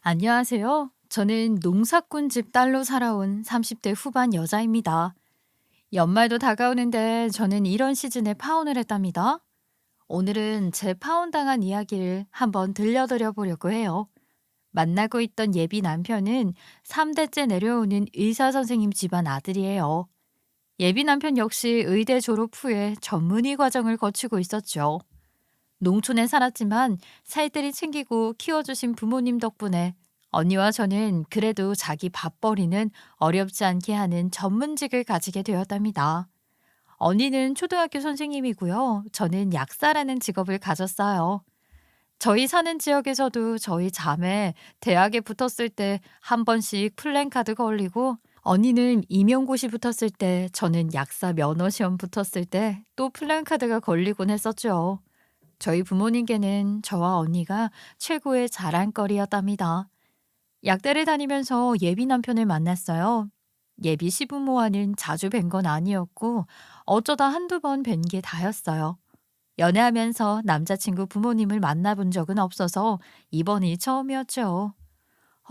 안녕하세요. 저는 농사꾼 집 딸로 살아온 30대 후반 여자입니다. 연말도 다가오는데 저는 이런 시즌에 파혼을 했답니다. 오늘은 제 파혼당한 이야기를 한번 들려드려 보려고 해요. 만나고 있던 예비 남편은 3대째 내려오는 의사 선생님 집안 아들이에요. 예비 남편 역시 의대 졸업 후에 전문의 과정을 거치고 있었죠. 농촌에 살았지만 살뜰히 챙기고 키워주신 부모님 덕분에 언니와 저는 그래도 자기 밥벌이는 어렵지 않게 하는 전문직을 가지게 되었답니다. 언니는 초등학교 선생님이고요. 저는 약사라는 직업을 가졌어요. 저희 사는 지역에서도 저희 자매 대학에 붙었을 때 한 번씩 플랜카드 걸리고, 언니는 임용고시 붙었을 때 저는 약사 면허 시험 붙었을 때 또 플랜카드가 걸리곤 했었죠. 저희 부모님께는 저와 언니가 최고의 자랑거리였답니다. 약대를 다니면서 예비 남편을 만났어요. 예비 시부모와는 자주 뵌 건 아니었고 어쩌다 한두 번 뵌 게 다였어요. 연애하면서 남자친구 부모님을 만나본 적은 없어서 이번이 처음이었죠.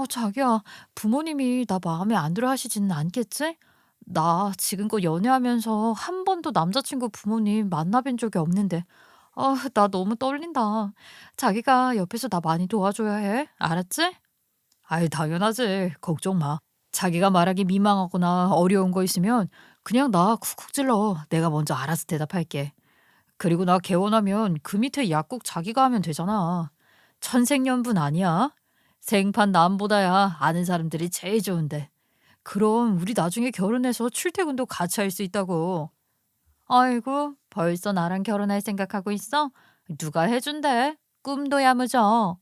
자기야, 부모님이 나 마음에 안 들어 하시지는 않겠지? 나 지금껏 연애하면서 한 번도 남자친구 부모님 만나뵌 적이 없는데, 나 너무 떨린다. 자기가 옆에서 나 많이 도와줘야 해. 알았지? 아이, 당연하지. 걱정 마. 자기가 말하기 민망하거나 어려운 거 있으면 그냥 나 쿡쿡 찔러. 내가 먼저 알아서 대답할게. 그리고 나 개원하면 그 밑에 약국 자기가 하면 되잖아. 천생연분 아니야? 생판 남보다야 아는 사람들이 제일 좋은데. 그럼 우리 나중에 결혼해서 출퇴근도 같이 할 수 있다고. 아이고, 벌써 나랑 결혼할 생각하고 있어? 누가 해준대? 꿈도 야무져.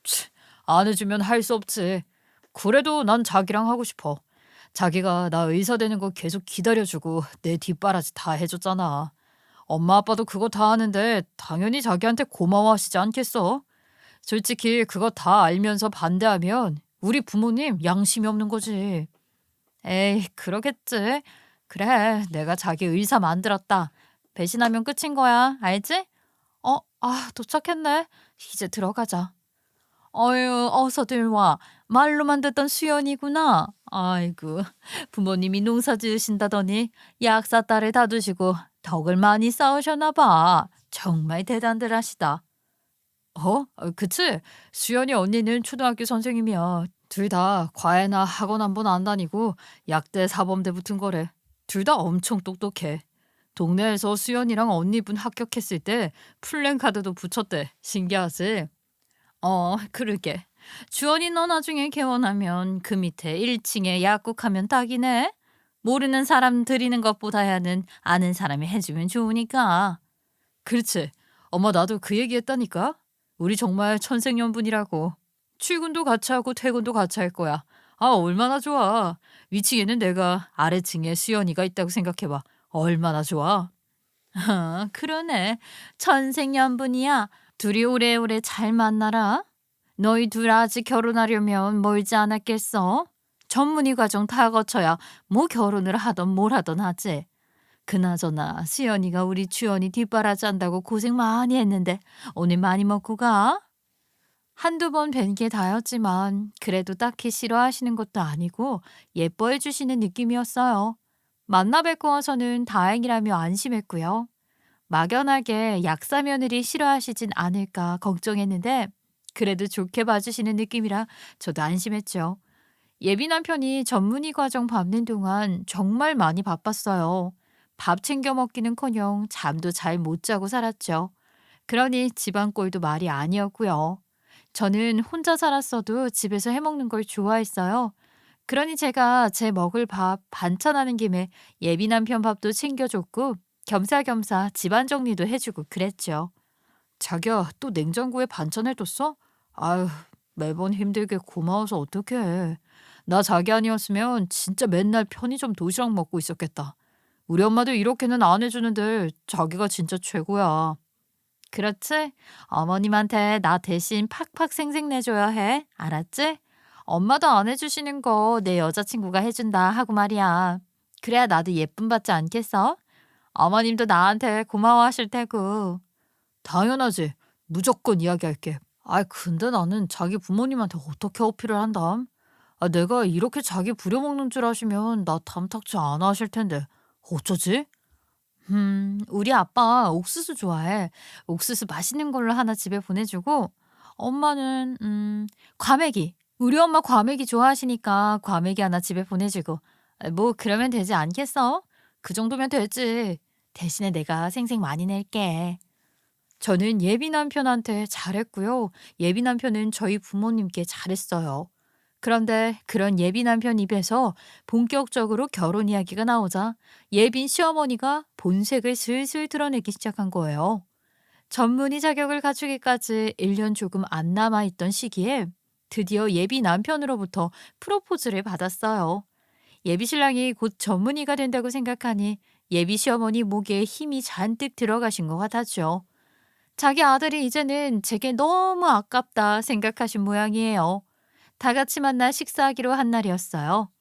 치, 안 해주면 할 수 없지. 그래도 난 자기랑 하고 싶어. 자기가 나 의사 되는 거 계속 기다려주고 내 뒷바라지 다 해줬잖아. 엄마 아빠도 그거 다 하는데 당연히 자기한테 고마워하시지 않겠어? 솔직히 그거 다 알면서 반대하면 우리 부모님 양심이 없는 거지. 에이, 그러겠지. 그래, 내가 자기 의사 만들었다. 배신하면 끝인 거야. 알지? 도착했네. 이제 들어가자. 어휴, 어서들 와. 말로만 듣던 수연이구나. 아이고, 부모님이 농사 지으신다더니 약사 딸을 다 두시고 덕을 많이 쌓으셨나 봐. 정말 대단들 하시다. 그치? 수연이 언니는 초등학교 선생님이야. 둘 다 과외나 학원 한 번 안 다니고 약대 사범대 붙은 거래. 둘 다 엄청 똑똑해. 동네에서 수연이랑 언니분 합격했을 때 플랜카드도 붙였대. 신기하지? 그러게. 주원이 너 나중에 개원하면 그 밑에 1층에 약국하면 딱이네. 모르는 사람 드리는 것보다야는 아는 사람이 해주면 좋으니까. 그렇지. 엄마 나도 그 얘기했다니까. 우리 정말 천생연분이라고. 출근도 같이 하고 퇴근도 같이 할 거야. 얼마나 좋아. 위층에는 내가, 아래층에 수연이가 있다고 생각해봐. 얼마나 좋아. 그러네. 천생연분이야. 둘이 오래오래 잘 만나라. 너희 둘 아직 결혼하려면 멀지 않았겠어? 전문의 과정 다 거쳐야 뭐 결혼을 하던 뭘 하던 하지. 그나저나 수연이가 우리 주연이 뒷바라지 한다고 고생 많이 했는데 오늘 많이 먹고 가? 한두 번 뵌 게 다였지만 그래도 딱히 싫어하시는 것도 아니고 예뻐해 주시는 느낌이었어요. 만나 뵙고 와서는 다행이라며 안심했고요. 막연하게 약사 며느리 싫어하시진 않을까 걱정했는데 그래도 좋게 봐주시는 느낌이라 저도 안심했죠. 예비 남편이 전문의 과정 밟는 동안 정말 많이 바빴어요. 밥 챙겨 먹기는커녕 잠도 잘 못 자고 살았죠. 그러니 집안 꼴도 말이 아니었고요. 저는 혼자 살았어도 집에서 해먹는 걸 좋아했어요. 그러니 제가 제 먹을 밥 반찬하는 김에 예비 남편 밥도 챙겨줬고 겸사겸사 집안 정리도 해주고 그랬죠. 자기야, 또 냉장고에 반찬 해뒀어? 아유, 매번 힘들게 고마워서 어떡해. 나 자기 아니었으면 진짜 맨날 편의점 도시락 먹고 있었겠다. 우리 엄마도 이렇게는 안 해주는데 자기가 진짜 최고야. 그렇지? 어머님한테 나 대신 팍팍 생색내줘야 해. 알았지? 엄마도 안 해주시는 거 내 여자친구가 해준다 하고 말이야. 그래야 나도 예쁨 받지 않겠어? 어머님도 나한테 고마워하실 테고. 당연하지. 무조건 이야기할게. 아이, 근데 나는 자기 부모님한테 어떻게 어필을 한담? 내가 이렇게 자기 부려먹는 줄 아시면 나 탐탁치 않아 하실 텐데. 어쩌지? 우리 아빠 옥수수 좋아해. 옥수수 맛있는 걸로 하나 집에 보내주고, 엄마는, 과메기. 우리 엄마 과메기 좋아하시니까 과메기 하나 집에 보내주고. 뭐, 그러면 되지 않겠어? 그 정도면 되지. 대신에 내가 생색 많이 낼게. 저는 예비 남편한테 잘했고요. 예비 남편은 저희 부모님께 잘했어요. 그런데 그런 예비 남편 입에서 본격적으로 결혼 이야기가 나오자 예빈 시어머니가 본색을 슬슬 드러내기 시작한 거예요. 전문의 자격을 갖추기까지 1년 조금 안 남아있던 시기에 드디어 예비 남편으로부터 프로포즈를 받았어요. 예비 신랑이 곧 전문의가 된다고 생각하니 예비 시어머니 목에 힘이 잔뜩 들어가신 것 같았죠. 자기 아들이 이제는 제게 너무 아깝다 생각하신 모양이에요. 다 같이 만나 식사하기로 한 날이었어요.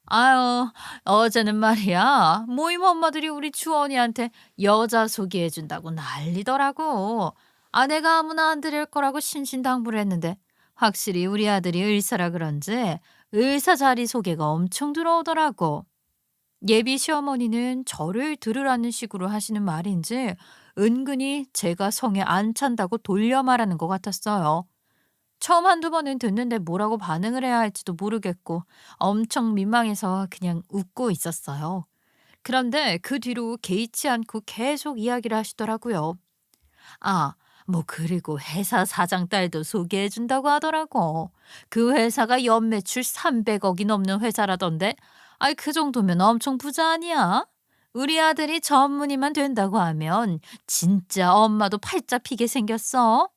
아유, 어제는 말이야. 모임 엄마들이 우리 주원이한테 여자 소개해준다고 난리더라고. 아내가 아무나 안 들을 거라고 신신당부를 했는데 확실히 우리 아들이 의사라 그런지 의사 자리 소개가 엄청 들어오더라고. 예비 시어머니는 저를 들으라는 식으로 하시는 말인지 은근히 제가 성에 안 찬다고 돌려 말하는 것 같았어요. 처음 한두 번은 듣는데 뭐라고 반응을 해야 할지도 모르겠고 엄청 민망해서 그냥 웃고 있었어요. 그런데 그 뒤로 개의치 않고 계속 이야기를 하시더라고요. 아, 뭐 그리고 회사 사장 딸도 소개해 준다고 하더라고. 그 회사가 연매출 300억이 넘는 회사라던데. 아이, 그 정도면 엄청 부자 아니야? 우리 아들이 전문의만 된다고 하면 진짜 엄마도 팔자 피게 생겼어.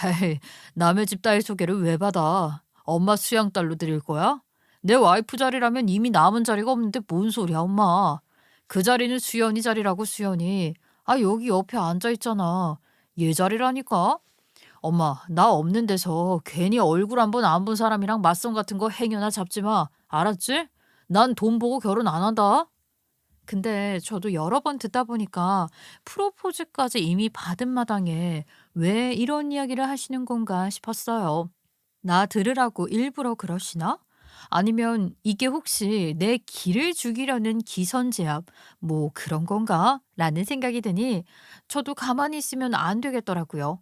헤이, 남의 집 딸 소개를 왜 받아? 엄마 수양 딸로 드릴 거야? 내 와이프 자리라면 이미 남은 자리가 없는데 뭔 소리야, 엄마. 그 자리는 수연이 자리라고, 수연이. 아, 여기 옆에 앉아 있잖아. 얘 자리라니까? 엄마, 나 없는 데서 괜히 얼굴 한 번 안 본 사람이랑 맞선 같은 거 행여나 잡지 마. 알았지? 난 돈 보고 결혼 안 한다. 근데 저도 여러 번 듣다 보니까 프로포즈까지 이미 받은 마당에 왜 이런 이야기를 하시는 건가 싶었어요. 나 들으라고 일부러 그러시나? 아니면 이게 혹시 내 기를 죽이려는 기선제압, 뭐 그런 건가? 라는 생각이 드니 저도 가만히 있으면 안 되겠더라고요.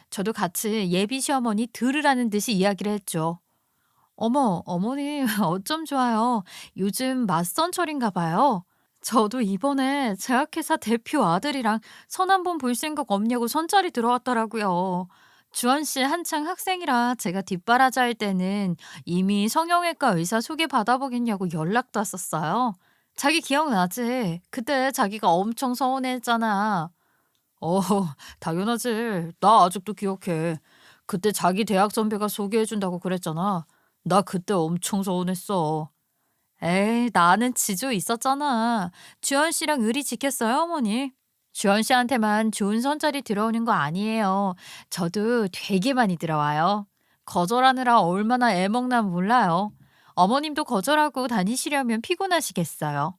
저도 같이 예비 시어머니 들으라는 듯이 이야기를 했죠. 어머, 어머니, 어쩜 좋아요. 요즘 맞선철인가 봐요. 저도 이번에 제약회사 대표 아들이랑 선 한번 볼 생각 없냐고 선짤이 들어왔더라고요. 주원 씨 한창 학생이라 제가 뒷바라지 할 때는 이미 성형외과 의사 소개 받아보겠냐고 연락도 왔었어요. 자기 기억나지? 그때 자기가 엄청 서운해했잖아. 어, 당연하지. 나 아직도 기억해. 그때 자기 대학 선배가 소개해준다고 그랬잖아. 나 그때 엄청 서운했어. 에이, 나는 지조 있었잖아. 주원 씨랑 의리 지켰어요, 어머니. 주원 씨한테만 좋은 선물이 들어오는 거 아니에요. 저도 되게 많이 들어와요. 거절하느라 얼마나 애먹나 몰라요. 어머님도 거절하고 다니시려면 피곤하시겠어요.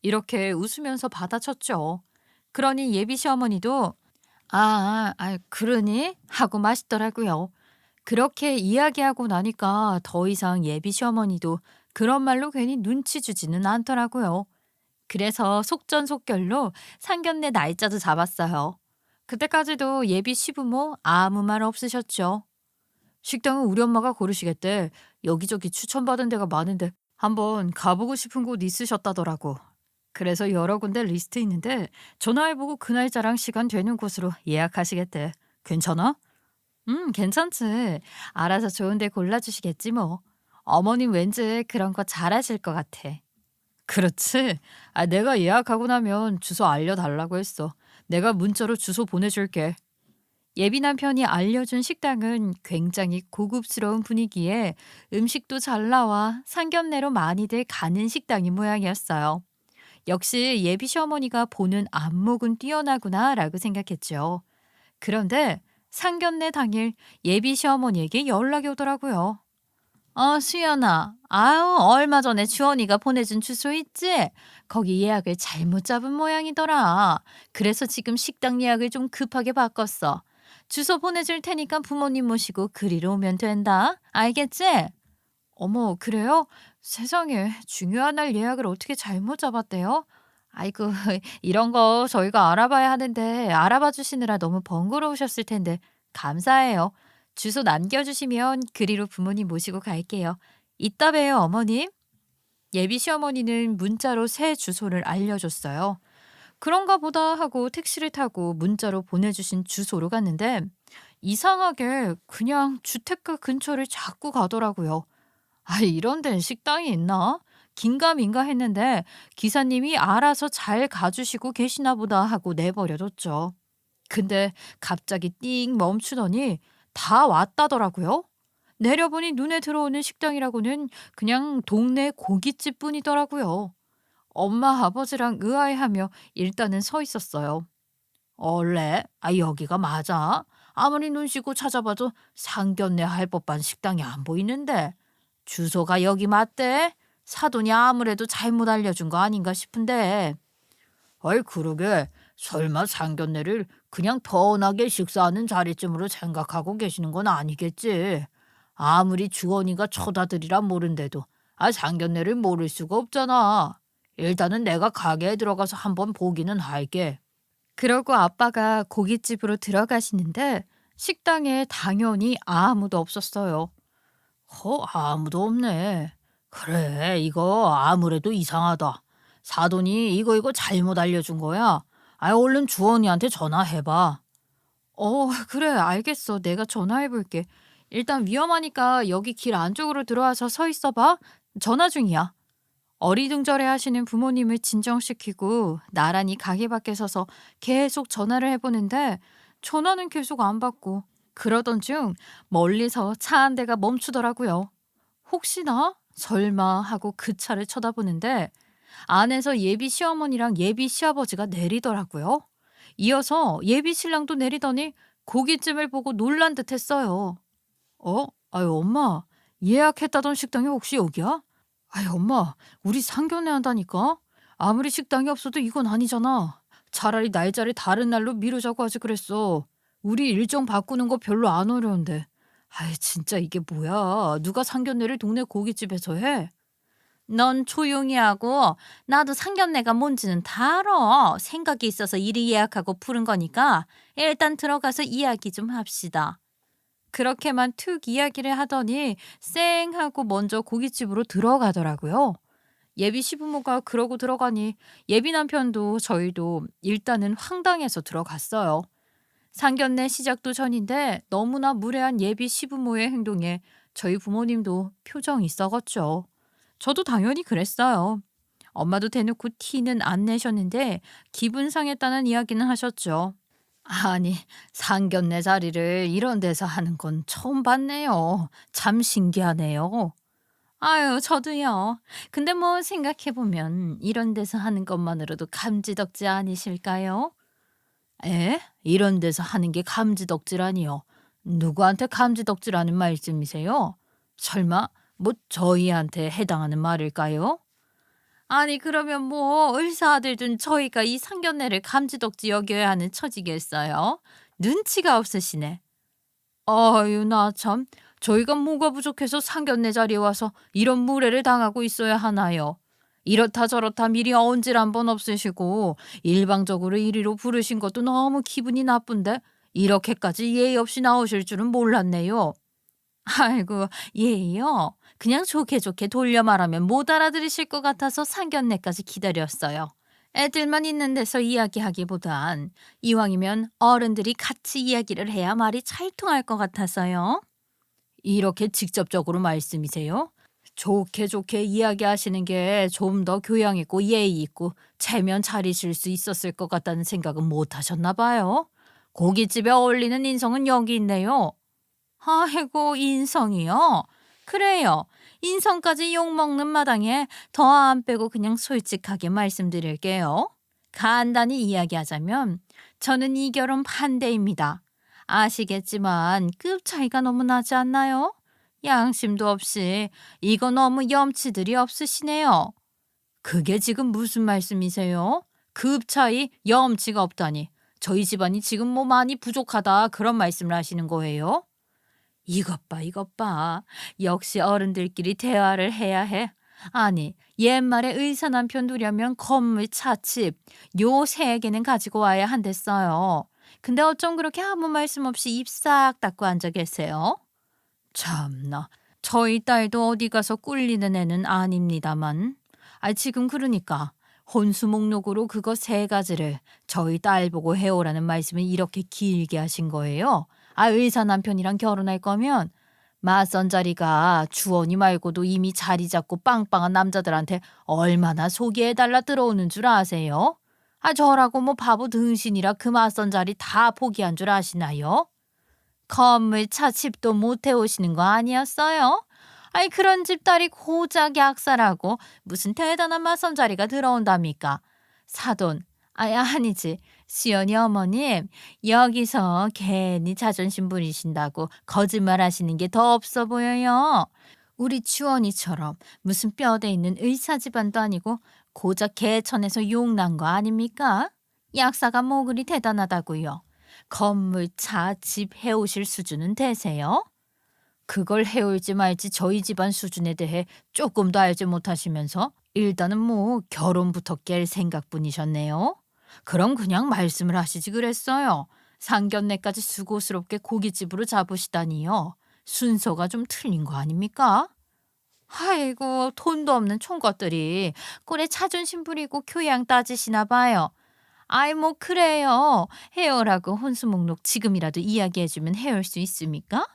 이렇게 웃으면서 받아쳤죠. 그러니 예비 시어머니도 그러니? 하고 마시더라고요. 그렇게 이야기하고 나니까 더 이상 예비 시어머니도 그런 말로 괜히 눈치 주지는 않더라고요. 그래서 속전속결로 상견례 날짜도 잡았어요. 그때까지도 예비 시부모 아무 말 없으셨죠. 식당은 우리 엄마가 고르시겠대. 여기저기 추천받은 데가 많은데 한번 가보고 싶은 곳 있으셨다더라고. 그래서 여러 군데 리스트 있는데 전화해보고 그 날짜랑 시간 되는 곳으로 예약하시겠대. 괜찮아? 괜찮지. 알아서 좋은 데 골라주시겠지 뭐. 어머님 왠지 그런 거 잘하실 것 같아. 그렇지? 내가 예약하고 나면 주소 알려달라고 했어. 내가 문자로 주소 보내줄게. 예비 남편이 알려준 식당은 굉장히 고급스러운 분위기에 음식도 잘 나와 상견례로 많이들 가는 식당인 모양이었어요. 역시 예비 시어머니가 보는 안목은 뛰어나구나라고 생각했죠. 그런데 상견례 당일 예비 시어머니에게 연락이 오더라고요. 수연아. 아유, 얼마 전에 주원이가 보내준 주소 있지? 거기 예약을 잘못 잡은 모양이더라. 그래서 지금 식당 예약을 좀 급하게 바꿨어. 주소 보내줄 테니까 부모님 모시고 그리로 오면 된다. 알겠지? 어머, 그래요? 세상에, 중요한 날 예약을 어떻게 잘못 잡았대요? 아이고, 이런 거 저희가 알아봐야 하는데 알아봐 주시느라 너무 번거로우셨을 텐데 감사해요. 주소 남겨주시면 그리로 부모님 모시고 갈게요. 이따 봬요, 어머님. 예비 시어머니는 문자로 새 주소를 알려줬어요. 그런가 보다 하고 택시를 타고 문자로 보내주신 주소로 갔는데 이상하게 그냥 주택가 근처를 자꾸 가더라고요. 아, 이런 데는 식당이 있나? 긴가민가 했는데 기사님이 알아서 잘 가주시고 계시나 보다 하고 내버려뒀죠. 근데 갑자기 띵 멈추더니 다 왔다더라고요. 내려보니 눈에 들어오는 식당이라고는 그냥 동네 고깃집 뿐이더라고요. 엄마 아버지랑 의아해하며 일단은 서 있었어요. 얼레? 아, 여기가 맞아? 아무리 눈 씻고 찾아봐도 상견례 할 법한 식당이 안 보이는데. 주소가 여기 맞대? 사돈이 아무래도 잘못 알려준 거 아닌가 싶은데. 아이, 그러게. 설마 상견례를 그냥 편하게 식사하는 자리쯤으로 생각하고 계시는 건 아니겠지. 아무리 주원이가 처다들이라 모른대도 상견례를 모를 수가 없잖아. 일단은 내가 가게에 들어가서 한번 보기는 할게. 그러고 아빠가 고깃집으로 들어가시는데 식당에 당연히 아무도 없었어요. 아무도 없네. 그래, 이거 아무래도 이상하다. 사돈이 이거 잘못 알려준 거야. 얼른 주원이한테 전화해봐. 그래, 알겠어. 내가 전화해볼게. 일단 위험하니까 여기 길 안쪽으로 들어와서 서 있어봐. 전화 중이야. 어리둥절해 하시는 부모님을 진정시키고 나란히 가게 밖에 서서 계속 전화를 해보는데 전화는 계속 안 받고 그러던 중 멀리서 차 한 대가 멈추더라고요. 혹시나? 설마 하고 그 차를 쳐다보는데 안에서 예비 시어머니랑 예비 시아버지가 내리더라고요. 이어서 예비 신랑도 내리더니 고깃집을 보고 놀란 듯 했어요. 아유, 엄마, 예약했다던 식당이 혹시 여기야? 아이, 엄마, 우리 상견례 한다니까? 아무리 식당이 없어도 이건 아니잖아. 차라리 날짜를 다른 날로 미루자고 하지 그랬어. 우리 일정 바꾸는 거 별로 안 어려운데. 아이, 진짜 이게 뭐야. 누가 상견례를 동네 고깃집에서 해? 넌 조용히 하고 나도 상견례가 뭔지는 다 알아. 생각이 있어서 이리 예약하고 부른 거니까 일단 들어가서 이야기 좀 합시다. 그렇게만 툭 이야기를 하더니 쌩 하고 먼저 고깃집으로 들어가더라고요. 예비 시부모가 그러고 들어가니 예비 남편도 저희도 일단은 황당해서 들어갔어요. 상견례 시작도 전인데 너무나 무례한 예비 시부모의 행동에 저희 부모님도 표정이 썩었죠. 저도 당연히 그랬어요. 엄마도 대놓고 티는 안 내셨는데 기분 상했다는 이야기는 하셨죠. 아니, 상견례 자리를 이런 데서 하는 건 처음 봤네요. 참 신기하네요. 아유, 저도요. 근데 뭐 생각해보면 이런 데서 하는 것만으로도 감지덕지 아니실까요? 에? 이런 데서 하는 게 감지덕지라니요. 누구한테 감지덕지라는 말씀이세요? 설마 뭐 저희한테 해당하는 말일까요? 아니, 그러면 뭐 의사들든 저희가 이 상견례를 감지덕지 여겨야 하는 처지겠어요? 눈치가 없으시네. 아유, 나 참. 저희가 뭐가 부족해서 상견례 자리에 와서 이런 무례를 당하고 있어야 하나요? 이렇다 저렇다 미리 언질 한 번 없으시고 일방적으로 이리로 부르신 것도 너무 기분이 나쁜데 이렇게까지 예의 없이 나오실 줄은 몰랐네요. 아이고, 예의요? 그냥 좋게 좋게 돌려 말하면 못 알아들으실 것 같아서 상견례까지 기다렸어요. 애들만 있는 데서 이야기하기보단 이왕이면 어른들이 같이 이야기를 해야 말이 잘 통할 것 같아서요. 이렇게 직접적으로 말씀이세요? 좋게 좋게 이야기하시는 게 좀 더 교양 있고 예의 있고 체면 차리실 수 있었을 것 같다는 생각은 못 하셨나 봐요. 고깃집에 어울리는 인성은 여기 있네요. 아이고, 인성이요? 그래요. 인성까지 욕먹는 마당에 더 안 빼고 그냥 솔직하게 말씀드릴게요. 간단히 이야기하자면 저는 이 결혼 반대입니다. 아시겠지만 급 차이가 너무 나지 않나요? 양심도 없이 이거 너무 염치들이 없으시네요. 그게 지금 무슨 말씀이세요? 급 차이, 염치가 없다니. 저희 집안이 지금 뭐 많이 부족하다 그런 말씀을 하시는 거예요? 이것 봐, 이것 봐. 역시 어른들끼리 대화를 해야 해. 아니, 옛말에 의사 남편 두려면 건물, 차집, 요 세 개는 가지고 와야 한댔어요. 근데 어쩜 그렇게 아무 말씀 없이 입 싹 닫고 앉아 계세요? 참나. 저희 딸도 어디 가서 꿀리는 애는 아닙니다만. 지금 그러니까 혼수 목록으로 그거 세 가지를 저희 딸 보고 해오라는 말씀을 이렇게 길게 하신 거예요. 의사 남편이랑 결혼할 거면 맞선 자리가 주원이 말고도 이미 자리 잡고 빵빵한 남자들한테 얼마나 소개해달라 들어오는 줄 아세요? 저라고 뭐 바보 등신이라 그 맞선 자리 다 포기한 줄 아시나요? 건물 차 집도 못 해오시는 거 아니었어요? 그런 집딸이 고작 약사라고 무슨 대단한 맞선자리가 들어온답니까? 사돈, 아니지. 수연이 어머님, 여기서 괜히 자존심 부리신다고 거짓말 하시는 게 더 없어 보여요. 우리 주원이처럼 무슨 뼈대 있는 의사 집안도 아니고 고작 개천에서 용난 거 아닙니까? 약사가 뭐 그리 대단하다고요. 건물, 차, 집 해오실 수준은 되세요? 그걸 해올지 말지 저희 집안 수준에 대해 조금도 알지 못하시면서 일단은 뭐 결혼부터 깰 생각뿐이셨네요. 그럼 그냥 말씀을 하시지 그랬어요. 상견례까지 수고스럽게 고깃집으로 잡으시다니요. 순서가 좀 틀린 거 아닙니까? 아이고, 돈도 없는 총것들이 꼴에 자존심 부리고 교양 따지시나 봐요. 뭐 그래요. 헤어라고 혼수 목록 지금이라도 이야기해주면 헤어올 수 있습니까?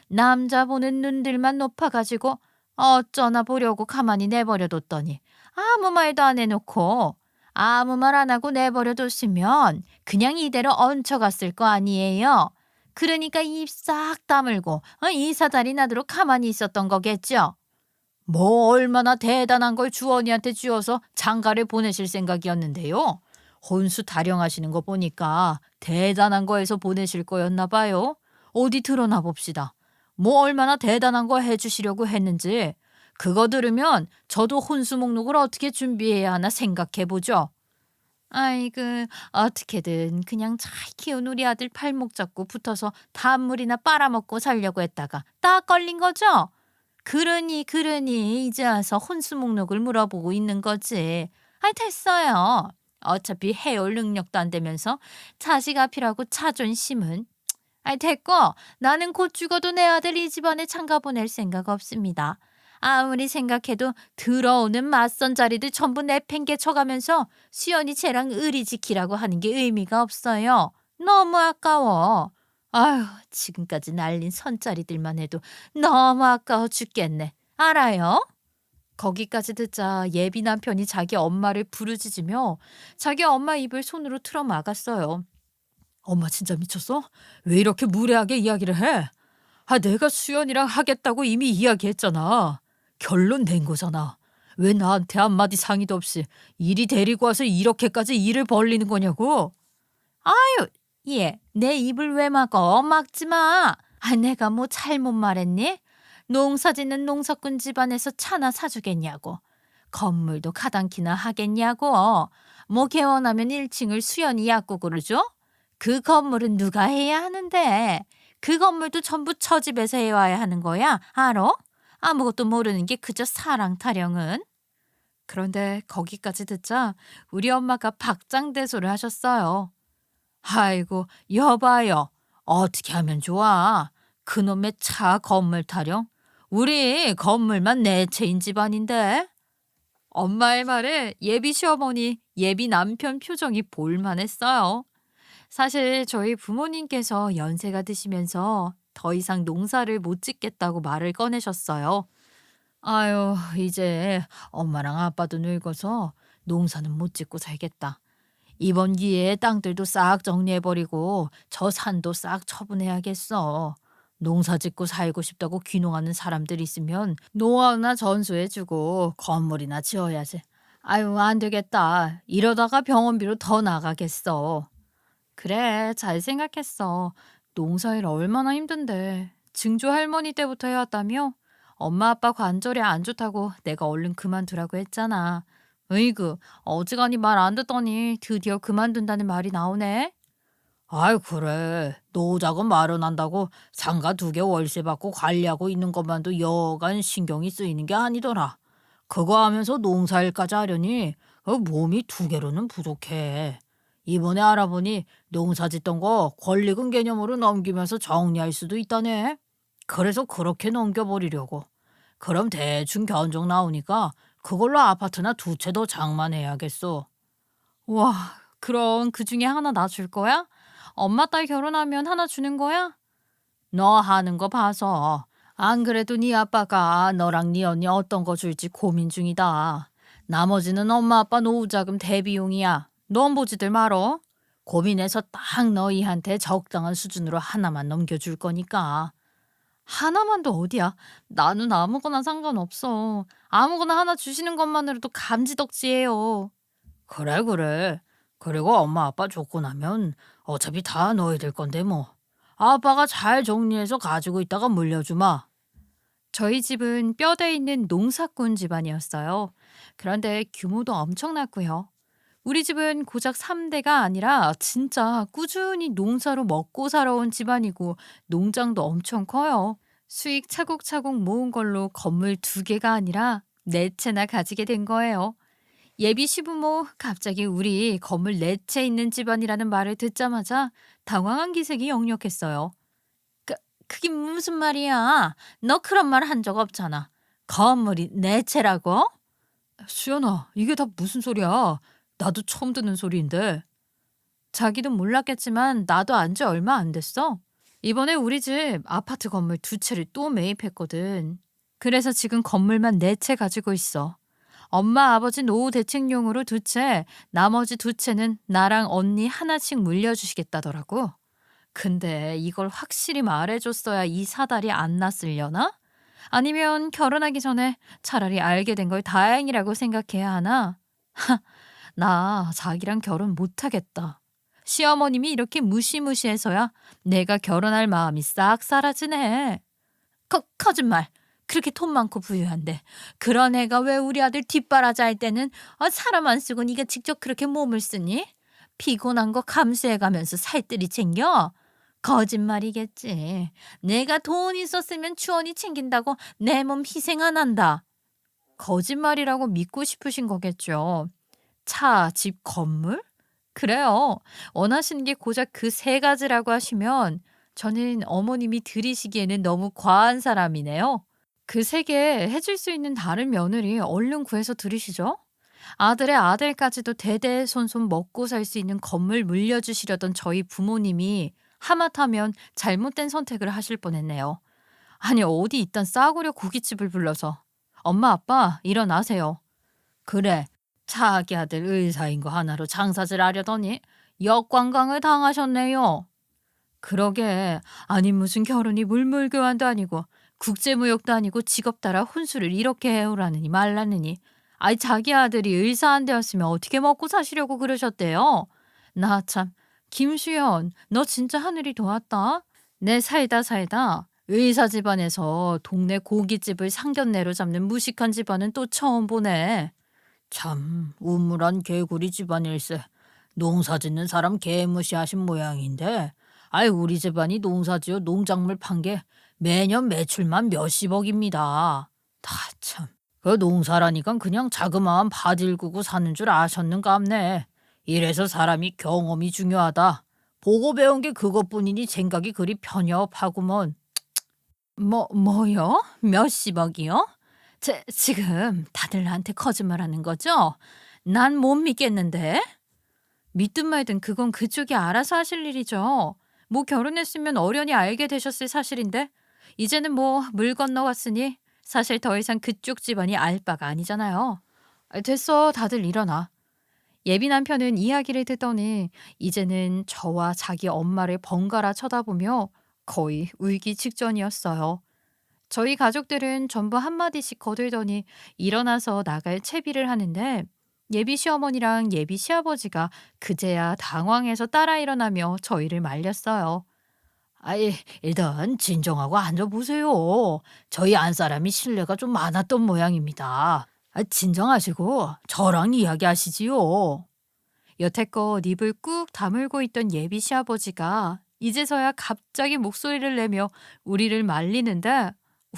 남자 보는 눈들만 높아가지고 어쩌나 보려고 가만히 내버려뒀더니 아무 말도 안 해놓고 아무 말 안 하고 내버려뒀으면 그냥 이대로 얹혀갔을 거 아니에요. 그러니까 입 싹 다물고 이사다리 나도록 가만히 있었던 거겠죠. 뭐 얼마나 대단한 걸 주원이한테 주어서 장가를 보내실 생각이었는데요. 혼수 타령하시는 거 보니까 대단한 거에서 보내실 거였나 봐요. 어디 드러나 봅시다. 뭐 얼마나 대단한 거 해주시려고 했는지 그거 들으면 저도 혼수 목록을 어떻게 준비해야 하나 생각해 보죠. 아이고, 어떻게든 그냥 잘 키운 우리 아들 팔목 잡고 붙어서 단물이나 빨아먹고 살려고 했다가 딱 걸린 거죠? 그러니 이제 와서 혼수 목록을 물어보고 있는 거지. 됐어요. 어차피 해올 능력도 안 되면서 자식 앞이라고 자존심은. 됐고, 나는 곧 죽어도 내 아들 이 집안에 장가 보낼 생각 없습니다. 아무리 생각해도 들어오는 맞선 자리들 전부 내팽개 쳐가면서 수연이 쟤랑 의리 지키라고 하는 게 의미가 없어요. 너무 아까워. 아휴, 지금까지 날린 선자리들만 해도 너무 아까워 죽겠네. 알아요? 거기까지 듣자 예비 남편이 자기 엄마를 부르짖으며 자기 엄마 입을 손으로 틀어 막았어요. 엄마 진짜 미쳤어? 왜 이렇게 무례하게 이야기를 해? 내가 수연이랑 하겠다고 이미 이야기했잖아. 결론 낸 거잖아. 왜 나한테 한마디 상의도 없이 이리 데리고 와서 이렇게까지 일을 벌리는 거냐고? 아유, 얘, 내 입을 왜 막어? 막지 마. 내가 뭐 잘못 말했니? 농사 짓는 농사꾼 집안에서 차나 사주겠냐고. 건물도 가당키나 하겠냐고. 뭐 개원하면 1층을 수연이 약국으로 줘? 그 건물은 누가 해야 하는데? 그 건물도 전부 처집에서 해와야 하는 거야. 알아? 아무것도 모르는 게 그저 사랑 타령은. 그런데 거기까지 듣자 우리 엄마가 박장대소를 하셨어요. 아이고, 여봐요. 어떻게 하면 좋아? 그놈의 차 건물 타령? 우리 건물만 네 채인 집안인데. 엄마의 말에 예비 시어머니, 예비 남편 표정이 볼만했어요. 사실 저희 부모님께서 연세가 드시면서 더 이상 농사를 못 짓겠다고 말을 꺼내셨어요. 아유, 이제 엄마랑 아빠도 늙어서 농사는 못 짓고 살겠다. 이번 기회에 땅들도 싹 정리해버리고 저 산도 싹 처분해야겠어. 농사 짓고 살고 싶다고 귀농하는 사람들 있으면 노하우나 전수해주고 건물이나 지어야지. 안 되겠다. 이러다가 병원비로 더 나가겠어. 그래, 잘 생각했어. 농사일 얼마나 힘든데. 증조 할머니 때부터 해왔다며? 엄마 아빠 관절이 안 좋다고 내가 얼른 그만두라고 했잖아. 으이구, 어지간히 말 안 듣더니 드디어 그만둔다는 말이 나오네. 아이, 그래. 노후자금 마련한다고 상가 2개 월세 받고 관리하고 있는 것만도 여간 신경이 쓰이는 게 아니더라. 그거 하면서 농사일까지 하려니 몸이 2개로는 부족해. 이번에 알아보니 농사 짓던 거 권리금 개념으로 넘기면서 정리할 수도 있다네. 그래서 그렇게 넘겨버리려고. 그럼 대충 견적 나오니까 그걸로 아파트나 2채 더 장만해야겠어. 와, 그럼 그 중에 하나 나 줄 거야? 엄마 딸 결혼하면 하나 주는 거야? 너 하는 거 봐서 안 그래도 네 아빠가 너랑 네 언니 어떤 거 줄지 고민 중이다. 나머지는 엄마 아빠 노후자금 대비용이야. 넌 보지들 말어. 고민해서 딱 너희한테 적당한 수준으로 하나만 넘겨줄 거니까. 하나만도 어디야? 나는 아무거나 상관없어. 아무거나 하나 주시는 것만으로도 감지덕지예요. 그래, 그래. 그리고 엄마 아빠 좋고 나면 어차피 다 너희들 건데 뭐. 아빠가 잘 정리해서 가지고 있다가 물려주마. 저희 집은 뼈대 있는 농사꾼 집안이었어요. 그런데 규모도 엄청났고요. 우리 집은 고작 3대가 아니라 진짜 꾸준히 농사로 먹고 살아온 집안이고 농장도 엄청 커요. 수익 차곡차곡 모은 걸로 건물 2개가 아니라 4채나 가지게 된 거예요. 예비 시부모 갑자기 우리 건물 4채 있는 집안이라는 말을 듣자마자 당황한 기색이 역력했어요. 그, 그게 무슨 말이야? 너 그런 말 한 적 없잖아. 건물이 4채라고? 수연아, 이게 다 무슨 소리야? 나도 처음 듣는 소리인데. 자기도 몰랐겠지만 나도 안지 얼마 안 됐어. 이번에 우리 집 아파트 건물 2채를 또 매입했거든. 그래서 지금 건물만 4채 가지고 있어. 엄마 아버지 노후 대책용으로 2채, 나머지 2채는 나랑 언니 하나씩 물려주시겠다더라고. 근데 이걸 확실히 말해줬어야 이 사달이 안 났으려나? 아니면 결혼하기 전에 차라리 알게 된 걸 다행이라고 생각해야 하나? 나 자기랑 결혼 못하겠다. 시어머님이 이렇게 무시무시해서야 내가 결혼할 마음이 싹 사라지네. 거짓말. 그렇게 돈 많고 부유한데 그런 애가 왜 우리 아들 뒷바라지 할 때는 사람 안 쓰고 네가 직접 그렇게 몸을 쓰니? 피곤한 거 감수해가면서 살뜰히 챙겨? 거짓말이겠지. 내가 돈 있었으면 주원이 챙긴다고 내 몸 희생 안 한다. 거짓말이라고 믿고 싶으신 거겠죠. 차, 집, 건물? 그래요. 원하시는 게 고작 그 3가지라고 하시면 저는 어머님이 들이시기에는 너무 과한 사람이네요. 그 3개 해줄 수 있는 다른 며느리 얼른 구해서 들이시죠. 아들의 아들까지도 대대손손 먹고 살 수 있는 건물 물려주시려던 저희 부모님이 하마터면 잘못된 선택을 하실 뻔했네요. 아니 어디 있던 싸구려 고깃집을 불러서 엄마 아빠 일어나세요. 그래, 자기 아들 의사인 거 하나로 장사질 하려더니 역관광을 당하셨네요. 그러게, 아니 무슨 결혼이 물물교환도 아니고 국제무역도 아니고 직업 따라 혼수를 이렇게 해오라느니 말라느니. 아이 자기 아들이 의사 안 되었으면 어떻게 먹고 사시려고 그러셨대요. 나 참, 김수연 너 진짜 하늘이 도왔다. 내 살다 살다 의사 집안에서 동네 고깃집을 상견례로 잡는 무식한 집안은 또 처음 보네. 참 우물한 개구리 집안일세. 농사 짓는 사람 개무시하신 모양인데, 아이 우리 집안이 농사지어 농작물 판 게 매년 매출만 몇십억입니다. 다 참. 그 농사라니까 그냥 자그마한 밭일 구고 사는 줄 아셨는갑네. 이래서 사람이 경험이 중요하다. 보고 배운 게 그것뿐이니 생각이 그리 편협하구먼. 뭐요? 몇십억이요? 지금 다들 나한테 거짓말하는 거죠? 난 못 믿겠는데. 믿든 말든 그건 그쪽이 알아서 하실 일이죠. 뭐 결혼했으면 어련히 알게 되셨을 사실인데 이제는 뭐 물 건너갔으니 사실 더 이상 그쪽 집안이 알 바가 아니잖아요. 됐어, 다들 일어나. 예비 남편은 이야기를 듣더니 이제는 저와 자기 엄마를 번갈아 쳐다보며 거의 울기 직전이었어요. 저희 가족들은 전부 한마디씩 거들더니 일어나서 나갈 채비를 하는데 예비 시어머니랑 예비 시아버지가 그제야 당황해서 따라 일어나며 저희를 말렸어요. 아이, 일단 진정하고 앉아보세요. 저희 안사람이 신뢰가 좀 많았던 모양입니다. 진정하시고 저랑 이야기하시지요. 여태껏 입을 꾹 다물고 있던 예비 시아버지가 이제서야 갑자기 목소리를 내며 우리를 말리는데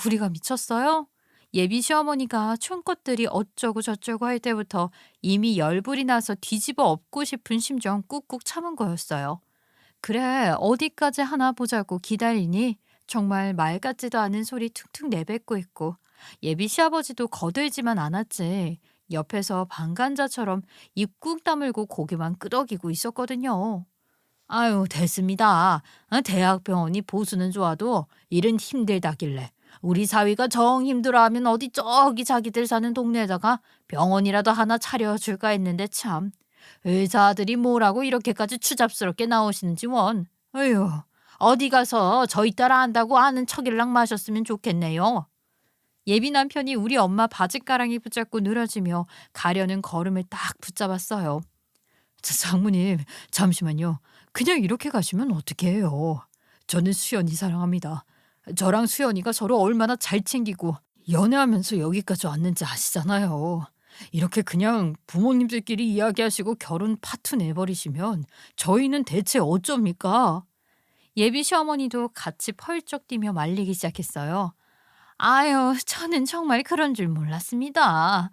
우리가 미쳤어요? 예비 시어머니가 촌것들이 어쩌고 저쩌고 할 때부터 이미 열불이 나서 뒤집어 엎고 싶은 심정 꾹꾹 참은 거였어요. 그래, 어디까지 하나 보자고 기다리니 정말 말 같지도 않은 소리 툭툭 내뱉고 있고 예비 시아버지도 거들지만 않았지. 옆에서 방간자처럼 입 꾹 다물고 고개만 끄덕이고 있었거든요. 아유, 됐습니다. 대학병원이 보수는 좋아도 일은 힘들다길래. 우리 사위가 정 힘들어하면 어디 저기 자기들 사는 동네에다가 병원이라도 하나 차려줄까 했는데 참. 의사들이 뭐라고 이렇게까지 추잡스럽게 나오시는지 원. 어휴, 어디 가서 저희 딸 안다고 아는 척일랑 마셨으면 좋겠네요. 예비 남편이 우리 엄마 바짓가랑이 붙잡고 늘어지며 가려는 걸음을 딱 붙잡았어요. 장모님, 잠시만요. 그냥 이렇게 가시면 어떻게 해요? 저는 수연이 사랑합니다. 저랑 수연이가 서로 얼마나 잘 챙기고 연애하면서 여기까지 왔는지 아시잖아요. 이렇게 그냥 부모님들끼리 이야기하시고 결혼 파투 내버리시면 저희는 대체 어쩝니까? 예비 시어머니도 같이 펄쩍 뛰며 말리기 시작했어요. 아유, 저는 정말 그런 줄 몰랐습니다.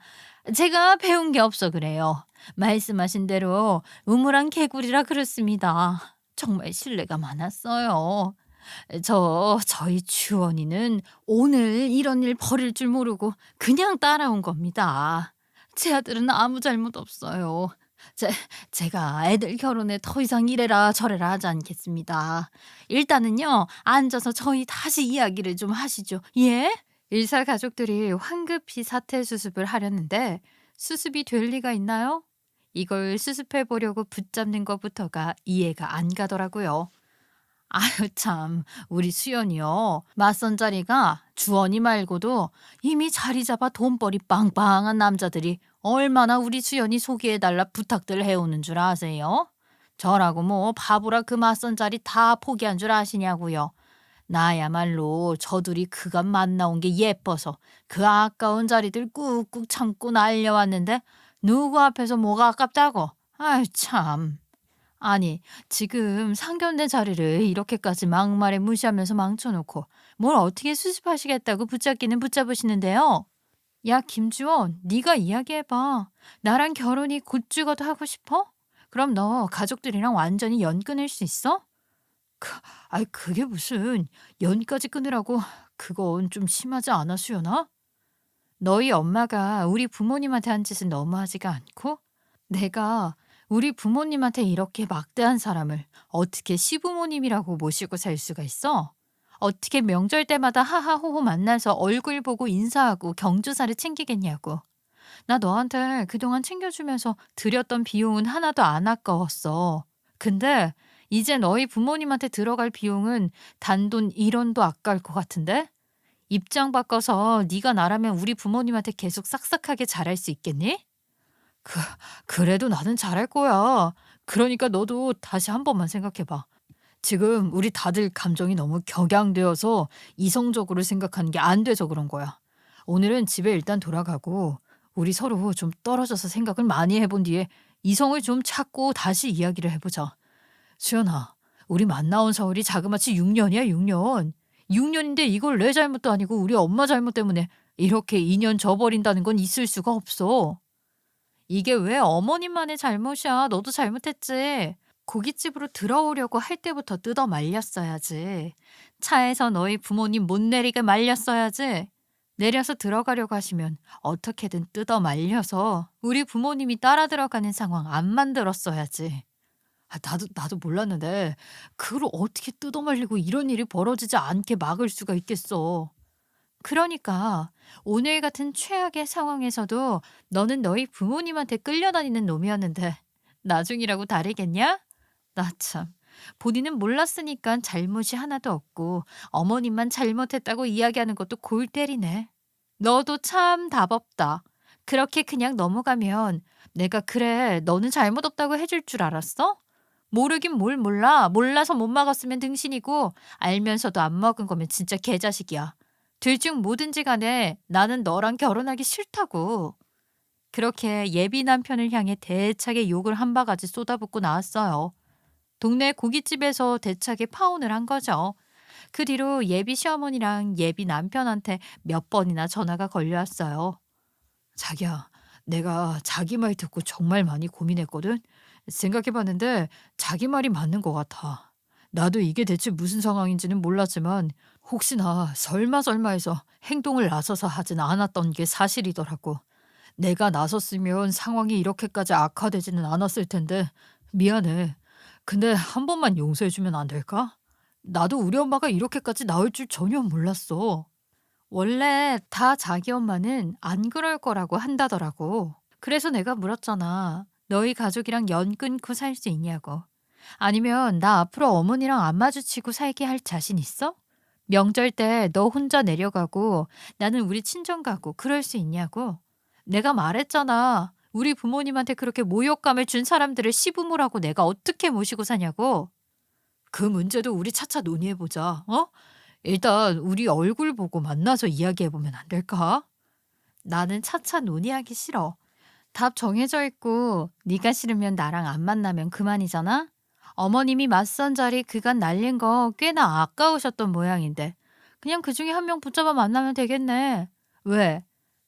제가 배운 게 없어 그래요. 말씀하신 대로 우물안 개구리라 그렇습니다. 정말 신뢰가 많았어요. 저희 주원이는 오늘 이런 일 벌일 줄 모르고 그냥 따라온 겁니다. 제 아들은 아무 잘못 없어요. 제, 제가 애들 결혼에 더 이상 이래라 저래라 하지 않겠습니다. 일단은요, 앉아서 저희 다시 이야기를 좀 하시죠. 예? 일사 가족들이 황급히 사태 수습을 하려는데 수습이 될 리가 있나요? 이걸 수습해 보려고 붙잡는 것부터가 이해가 안 가더라고요. 아유 참, 우리 수연이요. 맞선 자리가 주원이 말고도 이미 자리 잡아 돈벌이 빵빵한 남자들이 얼마나 우리 수연이 소개해달라 부탁들 해오는 줄 아세요? 저라고 뭐 바보라 그 맞선 자리 다 포기한 줄 아시냐고요. 나야말로 저둘이 그간 만나온 게 예뻐서 그 아까운 자리들 꾹꾹 참고 날려왔는데 누구 앞에서 뭐가 아깝다고? 아유 참. 아니, 지금 상견례 자리를 이렇게까지 막말에 무시하면서 망쳐놓고 뭘 어떻게 수습하시겠다고 붙잡기는 붙잡으시는데요? 야, 김주원, 네가 이야기해봐. 나랑 결혼이 곧 죽어도 하고 싶어? 그럼 너 가족들이랑 완전히 연 끊을 수 있어? 그, 아이, 그게 무슨 연까지 끊으라고. 그건 좀 심하지 않아, 수연아? 너희 엄마가 우리 부모님한테 한 짓은 너무하지가 않고 내가 우리 부모님한테 이렇게 막대한 사람을 어떻게 시부모님이라고 모시고 살 수가 있어? 어떻게 명절 때마다 하하호호 만나서 얼굴 보고 인사하고 경조사를 챙기겠냐고. 나 너한테 그동안 챙겨주면서 들였던 비용은 하나도 안 아까웠어. 근데 이제 너희 부모님한테 들어갈 비용은 단돈 1원도 아까울 것 같은데? 입장 바꿔서 네가 나라면 우리 부모님한테 계속 싹싹하게 잘할 수 있겠니? 그, 그래도 나는 잘할 거야. 그러니까 너도 다시 한 번만 생각해봐. 지금 우리 다들 감정이 너무 격양되어서 이성적으로 생각하는 게 안 돼서 그런 거야. 오늘은 집에 일단 돌아가고 우리 서로 좀 떨어져서 생각을 많이 해본 뒤에 이성을 좀 찾고 다시 이야기를 해보자. 수연아, 우리 만나온 세월이 자그마치 6년이야, 6년. 6년인데 이걸 내 잘못도 아니고 우리 엄마 잘못 때문에 이렇게 인연 저버린다는 건 있을 수가 없어. 이게 왜 어머님만의 잘못이야? 너도 잘못했지. 고깃집으로 들어오려고 할 때부터 뜯어 말렸어야지. 차에서 너희 부모님 못 내리게 말렸어야지. 내려서 들어가려고 하시면 어떻게든 뜯어 말려서 우리 부모님이 따라 들어가는 상황 안 만들었어야지. 나도 몰랐는데 그걸 어떻게 뜯어 말리고 이런 일이 벌어지지 않게 막을 수가 있겠어. 그러니까 오늘 같은 최악의 상황에서도 너는 너희 부모님한테 끌려다니는 놈이었는데 나중이라고 다르겠냐? 나 참. 본인은 몰랐으니까 잘못이 하나도 없고 어머님만 잘못했다고 이야기하는 것도 골 때리네. 너도 참 답 없다. 그렇게 그냥 넘어가면 내가 그래 너는 잘못 없다고 해줄 줄 알았어? 모르긴 뭘 몰라. 몰라서 못 먹었으면 등신이고 알면서도 안 먹은 거면 진짜 개자식이야. 둘 중 뭐든지 간에 나는 너랑 결혼하기 싫다고. 그렇게 예비 남편을 향해 대차게 욕을 한 바가지 쏟아붓고 나왔어요. 동네 고깃집에서 대차게 파혼을 한 거죠. 그 뒤로 예비 시어머니랑 예비 남편한테 몇 번이나 전화가 걸려왔어요. 자기야, 내가 자기 말 듣고 정말 많이 고민했거든. 생각해봤는데 자기 말이 맞는 것 같아. 나도 이게 대체 무슨 상황인지는 몰랐지만 혹시나 설마 해서 행동을 나서서 하진 않았던 게 사실이더라고. 내가 나섰으면 상황이 이렇게까지 악화되지는 않았을 텐데 미안해. 근데 한 번만 용서해주면 안 될까? 나도 우리 엄마가 이렇게까지 나올 줄 전혀 몰랐어. 원래 다 자기 엄마는 안 그럴 거라고 한다더라고. 그래서 내가 물었잖아. 너희 가족이랑 연 끊고 살 수 있냐고. 아니면 나 앞으로 어머니랑 안 마주치고 살게 할 자신 있어? 명절 때 너 혼자 내려가고 나는 우리 친정 가고 그럴 수 있냐고. 내가 말했잖아. 우리 부모님한테 그렇게 모욕감을 준 사람들을 시부모라고 내가 어떻게 모시고 사냐고. 그 문제도 우리 차차 논의해보자. 어? 일단 우리 얼굴 보고 만나서 이야기해보면 안 될까? 나는 차차 논의하기 싫어. 답 정해져 있고 네가 싫으면 나랑 안 만나면 그만이잖아? 어머님이 맞선 자리 그간 날린 거 꽤나 아까우셨던 모양인데 그냥 그중에 한 명 붙잡아 만나면 되겠네. 왜?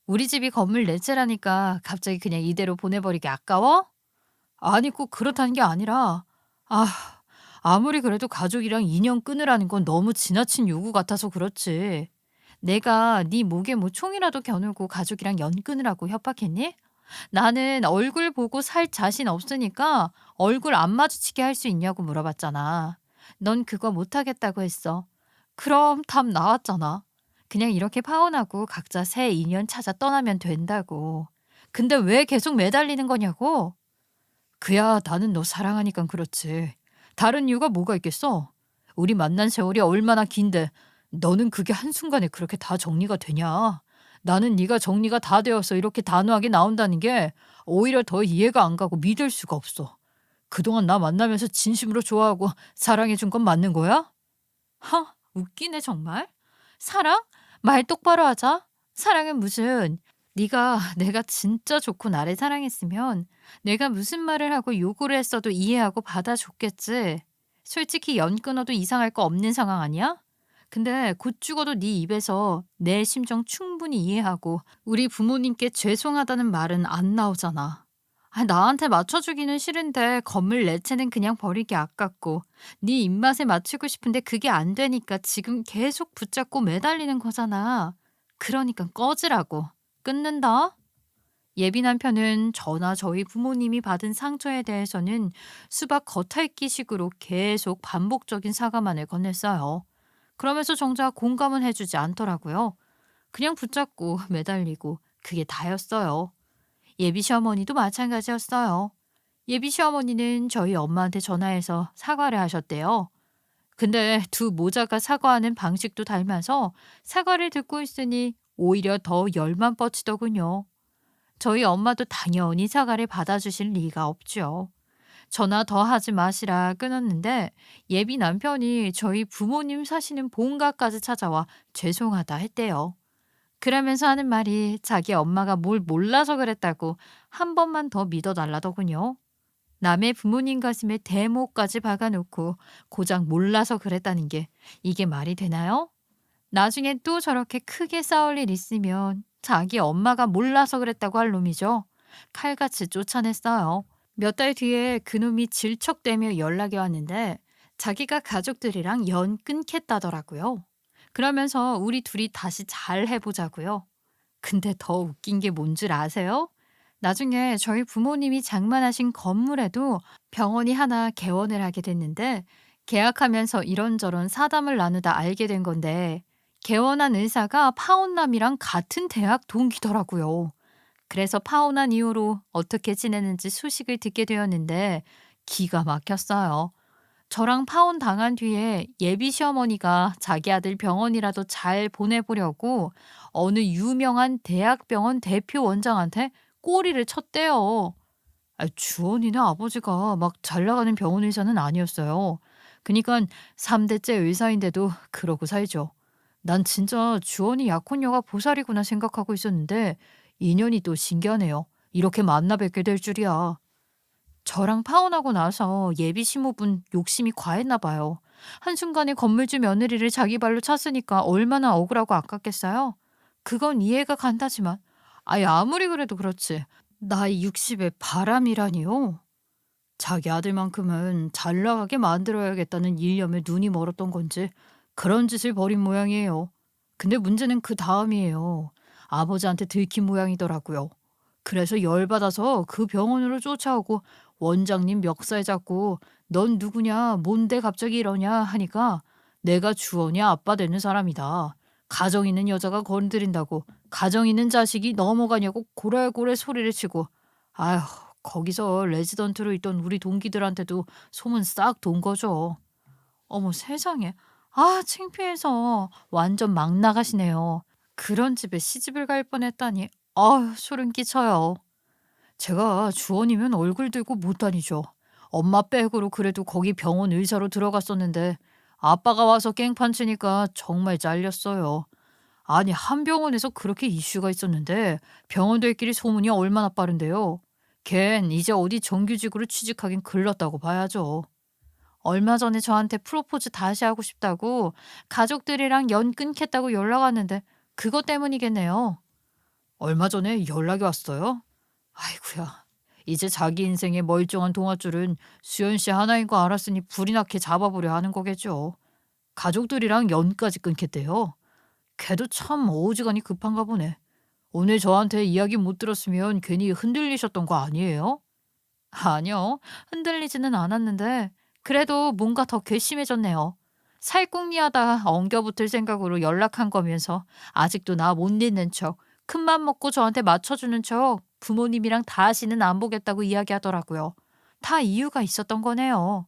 우리 집이 건물 네 채라니까 갑자기 그냥 이대로 보내버리기 아까워? 아니 꼭 그렇다는 게 아니라 아 아무리 그래도 가족이랑 인연 끊으라는 건 너무 지나친 요구 같아서 그렇지. 내가 네 목에 뭐 총이라도 겨누고 가족이랑 연 끊으라고 협박했니? 나는 얼굴 보고 살 자신 없으니까 얼굴 안 마주치게 할 수 있냐고 물어봤잖아. 넌 그거 못하겠다고 했어. 그럼 답 나왔잖아. 그냥 이렇게 파혼하고 각자 새 인연 찾아 떠나면 된다고. 근데 왜 계속 매달리는 거냐고? 그야 나는 너 사랑하니까 그렇지. 다른 이유가 뭐가 있겠어? 우리 만난 세월이 얼마나 긴데 너는 그게 한순간에 그렇게 다 정리가 되냐? 나는 네가 정리가 다 되어서 이렇게 단호하게 나온다는 게 오히려 더 이해가 안 가고 믿을 수가 없어. 그동안 나 만나면서 진심으로 좋아하고 사랑해 준 건 맞는 거야? 하, 웃기네 정말. 사랑? 말 똑바로 하자. 사랑은 무슨 네가 내가 진짜 좋고 나를 사랑했으면 내가 무슨 말을 하고 요구를 했어도 이해하고 받아줬겠지. 솔직히 연 끊어도 이상할 거 없는 상황 아니야? 근데 곧 죽어도 네 입에서 내 심정 충분히 이해하고 우리 부모님께 죄송하다는 말은 안 나오잖아. 아, 나한테 맞춰주기는 싫은데 건물 내 채는 그냥 버리기 아깝고 네 입맛에 맞추고 싶은데 그게 안 되니까 지금 계속 붙잡고 매달리는 거잖아. 그러니까 꺼지라고. 끊는다. 예비 남편은 저나 저희 부모님이 받은 상처에 대해서는 수박 겉핥기식으로 계속 반복적인 사과만을 건넸어요. 그러면서 정작 공감은 해주지 않더라고요. 그냥 붙잡고 매달리고 그게 다였어요. 예비 시어머니도 마찬가지였어요. 예비 시어머니는 저희 엄마한테 전화해서 사과를 하셨대요. 근데 두 모자가 사과하는 방식도 닮아서 사과를 듣고 있으니 오히려 더 열만 뻗치더군요. 저희 엄마도 당연히 사과를 받아주실 리가 없죠. 전화 더 하지 마시라 끊었는데 예비 남편이 저희 부모님 사시는 본가까지 찾아와 죄송하다 했대요. 그러면서 하는 말이 자기 엄마가 뭘 몰라서 그랬다고 한 번만 더 믿어달라더군요. 남의 부모님 가슴에 대모까지 박아놓고 고작 몰라서 그랬다는 게 이게 말이 되나요? 나중에 또 저렇게 크게 싸울 일 있으면 자기 엄마가 몰라서 그랬다고 할 놈이죠. 칼같이 쫓아냈어요. 몇 달 뒤에 그놈이 질척대며 연락이 왔는데 자기가 가족들이랑 연 끊겠다더라고요. 그러면서 우리 둘이 다시 잘 해보자고요. 근데 더 웃긴 게 뭔 줄 아세요? 나중에 저희 부모님이 장만하신 건물에도 병원이 하나 개원을 하게 됐는데 계약하면서 이런저런 사담을 나누다 알게 된 건데 개원한 의사가 파혼남이랑 같은 대학 동기더라고요. 그래서 파혼한 이후로 어떻게 지내는지 소식을 듣게 되었는데 기가 막혔어요. 저랑 파혼 당한 뒤에 예비 시어머니가 자기 아들 병원이라도 잘 보내보려고 어느 유명한 대학병원 대표 원장한테 꼬리를 쳤대요. 아, 주원이네 아버지가 막 잘 나가는 병원 의사는 아니었어요. 그니까 3대째 의사인데도 그러고 살죠. 난 진짜 주원이 약혼녀가 보살이구나 생각하고 있었는데 인연이 또 신기하네요. 이렇게 만나 뵙게 될 줄이야. 저랑 파혼하고 나서 예비 시모분 욕심이 과했나 봐요. 한순간에 건물주 며느리를 자기 발로 찼으니까 얼마나 억울하고 아깝겠어요? 그건 이해가 간다지만, 아이 아무리 그래도 그렇지. 나이 60에 바람이라니요? 자기 아들만큼은 잘 나가게 만들어야겠다는 일념에 눈이 멀었던 건지 그런 짓을 벌인 모양이에요. 근데 문제는 그 다음이에요. 아버지한테 들킨 모양이더라고요. 그래서 열받아서 그 병원으로 쫓아오고 원장님 멱살 잡고 넌 누구냐, 뭔데 갑자기 이러냐 하니까 내가 주원이 아빠 되는 사람이다. 가정 있는 여자가 건드린다고 가정 있는 자식이 넘어가냐고 고래고래 소리를 치고 아휴 거기서 레지던트로 있던 우리 동기들한테도 소문 싹 돈 거죠. 어머 세상에. 아 창피해서 완전 막 나가시네요. 그런 집에 시집을 갈 뻔했다니. 아휴 소름 끼쳐요. 제가 주원이면 얼굴 들고 못 다니죠. 엄마 백으로 그래도 거기 병원 의사로 들어갔었는데 아빠가 와서 깽판 치니까 정말 잘렸어요. 아니 한 병원에서 그렇게 이슈가 있었는데 병원들끼리 소문이 얼마나 빠른데요. 걘 이제 어디 정규직으로 취직하긴 글렀다고 봐야죠. 얼마 전에 저한테 프로포즈 다시 하고 싶다고 가족들이랑 연 끊겠다고 연락 왔는데 그것 때문이겠네요. 얼마 전에 연락이 왔어요? 아이고야. 이제 자기 인생의 멀쩡한 동아줄은 수연 씨 하나인 거 알았으니 불이 나게 잡아보려 하는 거겠죠. 가족들이랑 연까지 끊겠대요. 걔도 참 어지간히 급한가 보네. 오늘 저한테 이야기 못 들었으면 괜히 흔들리셨던 거 아니에요? 아니요. 흔들리지는 않았는데 그래도 뭔가 더 괘씸해졌네요. 살궁리하다 엉겨붙을 생각으로 연락한 거면서 아직도 나 못 잊는 척 큰맘 먹고 저한테 맞춰주는 척 부모님이랑 다시는 안 보겠다고 이야기하더라고요. 다 이유가 있었던 거네요.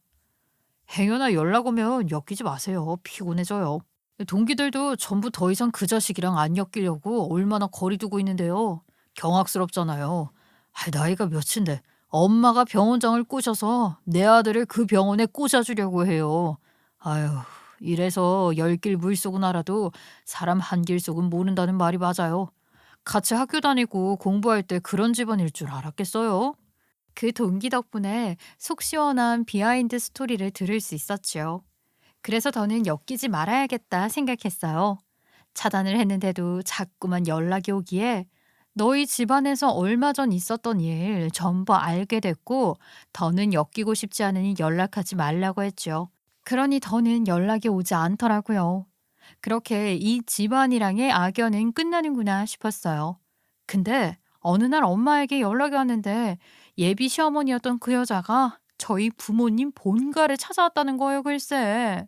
행여나 연락 오면 엮이지 마세요. 피곤해져요. 동기들도 전부 더 이상 그 자식이랑 안 엮이려고 얼마나 거리 두고 있는데요. 경악스럽잖아요. 아, 나이가 몇인데 엄마가 병원장을 꼬셔서 내 아들을 그 병원에 꽂아주려고 해요. 아유, 이래서 열 길 물속은 알아도 사람 한 길 속은 모른다는 말이 맞아요. 같이 학교 다니고 공부할 때 그런 집안일 줄 알았겠어요? 그 동기 덕분에 속 시원한 비하인드 스토리를 들을 수 있었죠. 그래서 더는 엮이지 말아야겠다 생각했어요. 차단을 했는데도 자꾸만 연락이 오기에 너희 집안에서 얼마 전 있었던 일 전부 알게 됐고 더는 엮이고 싶지 않으니 연락하지 말라고 했죠. 그러니 더는 연락이 오지 않더라고요. 그렇게 이 집안이랑의 악연은 끝나는구나 싶었어요. 근데 어느 날 엄마에게 연락이 왔는데 예비 시어머니였던 그 여자가 저희 부모님 본가를 찾아왔다는 거예요, 글쎄.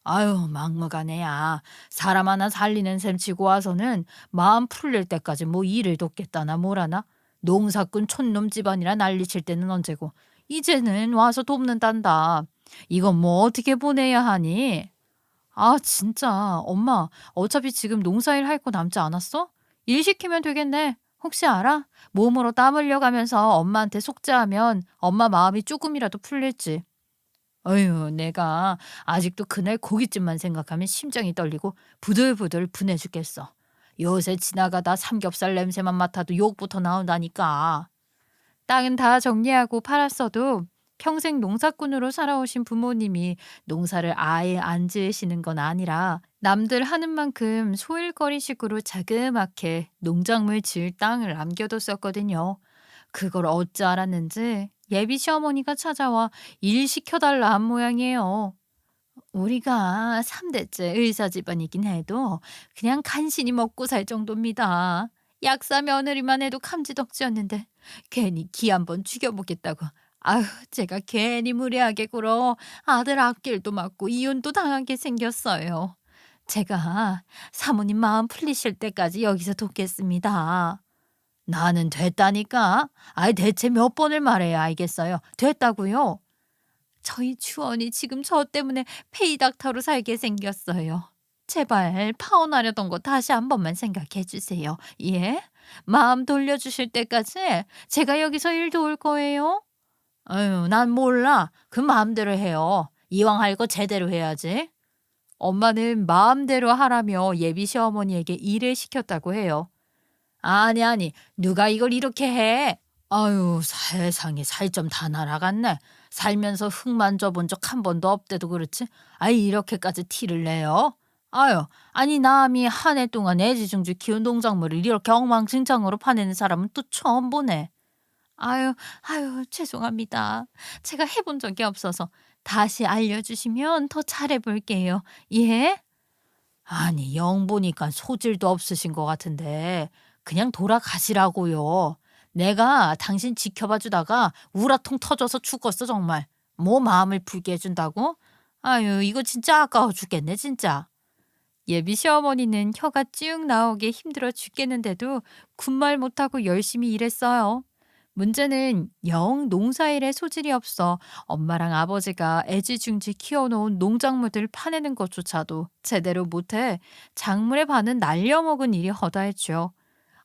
아유, 막무가내야. 사람 하나 살리는 셈 치고 와서는 마음 풀릴 때까지 뭐 일을 돕겠다나 뭐라나. 농사꾼 촌놈 집안이라 난리칠 때는 언제고. 이제는 와서 돕는단다. 이건 뭐 어떻게 보내야 하니? 아 진짜. 엄마 어차피 지금 농사일 할 거 남지 않았어? 일 시키면 되겠네. 혹시 알아? 몸으로 땀 흘려가면서 엄마한테 속죄하면 엄마 마음이 조금이라도 풀릴지. 어휴 내가 아직도 그날 고깃집만 생각하면 심장이 떨리고 부들부들 분해 죽겠어. 요새 지나가다 삼겹살 냄새만 맡아도 욕부터 나온다니까. 땅은 다 정리하고 팔았어도 평생 농사꾼으로 살아오신 부모님이 농사를 아예 안 지으시는 건 아니라 남들 하는 만큼 소일거리식으로 자그맣게 농작물 지을 땅을 남겨뒀었거든요. 그걸 어찌 알았는지 예비 시어머니가 찾아와 일 시켜달라 한 모양이에요. 우리가 3대째 의사 집안이긴 해도 그냥 간신히 먹고 살 정도입니다. 약사 며느리만 해도 감지덕지였는데 괜히 기 한번 죽여보겠다고. 아휴, 제가 괜히 무리하게 굴어 아들 앞길도 맞고 이혼도 당하게 생겼어요. 제가 사모님 마음 풀리실 때까지 여기서 돕겠습니다. 나는 됐다니까. 아이 대체 몇 번을 말해야 알겠어요. 됐다고요. 저희 주원이 지금 저 때문에 페이닥터로 살게 생겼어요. 제발 파혼하려던 거 다시 한 번만 생각해 주세요. 예? 마음 돌려주실 때까지 제가 여기서 일 도울 거예요. 아유, 난 몰라. 그 마음대로 해요. 이왕 할 거 제대로 해야지. 엄마는 마음대로 하라며 예비 시어머니에게 일을 시켰다고 해요. 아니, 아니, 누가 이걸 이렇게 해? 아유, 세상에 살 좀 다 날아갔네. 살면서 흙만 져본 적 한 번도 없대도 그렇지. 아이, 이렇게까지 티를 내요? 아유, 아니 남이 한 해 동안 애지중지 키운 농작물을 이렇게 엉망진창으로 파내는 사람은 또 처음 보네. 아유, 아유, 죄송합니다. 제가 해본 적이 없어서 다시 알려주시면 더 잘해볼게요. 예? 아니, 영 보니까 소질도 없으신 것 같은데 그냥 돌아가시라고요. 내가 당신 지켜봐 주다가 우라통 터져서 죽었어 정말. 뭐 마음을 풀게 해준다고? 아유, 이거 진짜 아까워 죽겠네 진짜. 예비 시어머니는 혀가 쭉 나오게 힘들어 죽겠는데도 군말 못하고 열심히 일했어요. 문제는 영 농사일에 소질이 없어 엄마랑 아버지가 애지중지 키워놓은 농작물들 파내는 것조차도 제대로 못해 작물의 반은 날려먹은 일이 허다했죠.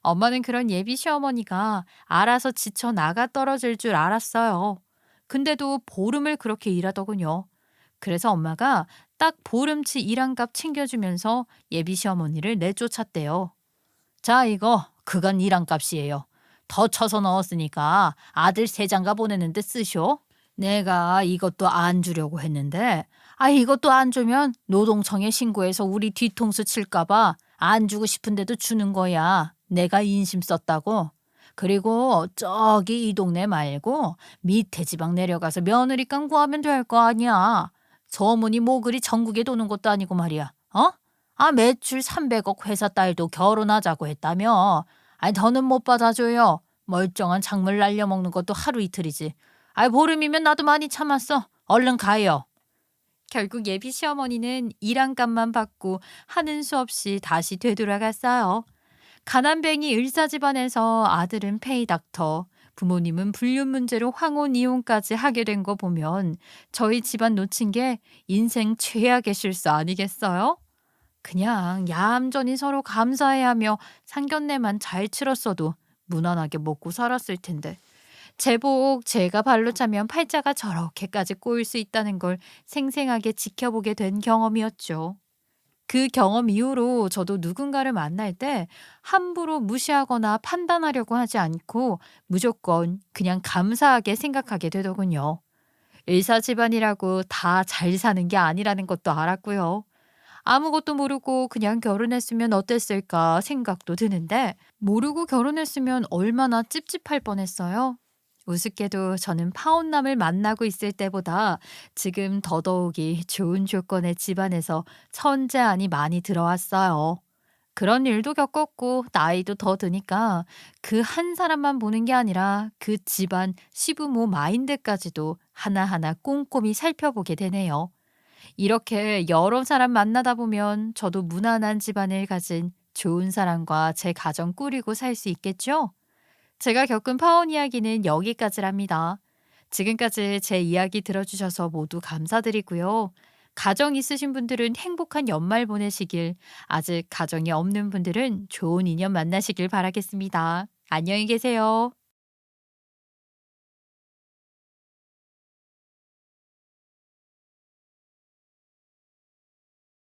엄마는 그런 예비 시어머니가 알아서 지쳐 나가 떨어질 줄 알았어요. 근데도 보름을 그렇게 일하더군요. 그래서 엄마가 딱 보름치 일한값 챙겨주면서 예비 시어머니를 내쫓았대요. 자, 이거 그간 일한값이에요. 더 쳐서 넣었으니까 아들 세 장가 보내는데 쓰쇼. 내가 이것도 안 주려고 했는데 이것도 안 주면 노동청에 신고해서 우리 뒤통수 칠까봐 안 주고 싶은데도 주는 거야. 내가 인심 썼다고. 그리고 저기 이 동네 말고 밑에 지방 내려가서 며느리감 구하면 될 거 아니야. 소문이 뭐 그리 전국에 도는 것도 아니고 말이야. 어? 매출 300억 회사 딸도 결혼하자고 했다며. 더는 못 받아줘요. 멀쩡한 작물 날려먹는 것도 하루 이틀이지. 보름이면 나도 많이 참았어. 얼른 가요. 결국 예비 시어머니는 일한값만 받고 하는 수 없이 다시 되돌아갔어요. 가난뱅이 의사 집안에서 아들은 페이닥터, 부모님은 불륜 문제로 황혼 이혼까지 하게 된 거 보면 저희 집안 놓친 게 인생 최악의 실수 아니겠어요? 그냥 얌전히 서로 감사해 하며 상견례만 잘 치렀어도 무난하게 먹고 살았을 텐데. 제복 제가 발로 차면 팔자가 저렇게까지 꼬일 수 있다는 걸 생생하게 지켜보게 된 경험이었죠. 그 경험 이후로 저도 누군가를 만날 때 함부로 무시하거나 판단하려고 하지 않고 무조건 그냥 감사하게 생각하게 되더군요. 의사 집안이라고 다 잘 사는 게 아니라는 것도 알았고요. 아무것도 모르고 그냥 결혼했으면 어땠을까 생각도 드는데 모르고 결혼했으면 얼마나 찝찝할 뻔했어요. 우습게도 저는 파혼남을 만나고 있을 때보다 지금 더더욱이 좋은 조건의 집안에서 천재안이 많이 들어왔어요. 그런 일도 겪었고 나이도 더 드니까 그 한 사람만 보는 게 아니라 그 집안 시부모 마인드까지도 하나하나 꼼꼼히 살펴보게 되네요. 이렇게 여러 사람 만나다 보면 저도 무난한 집안을 가진 좋은 사람과 제 가정 꾸리고 살 수 있겠죠? 제가 겪은 파혼 이야기는 여기까지랍니다. 지금까지 제 이야기 들어주셔서 모두 감사드리고요. 가정 있으신 분들은 행복한 연말 보내시길, 아직 가정이 없는 분들은 좋은 인연 만나시길 바라겠습니다. 안녕히 계세요.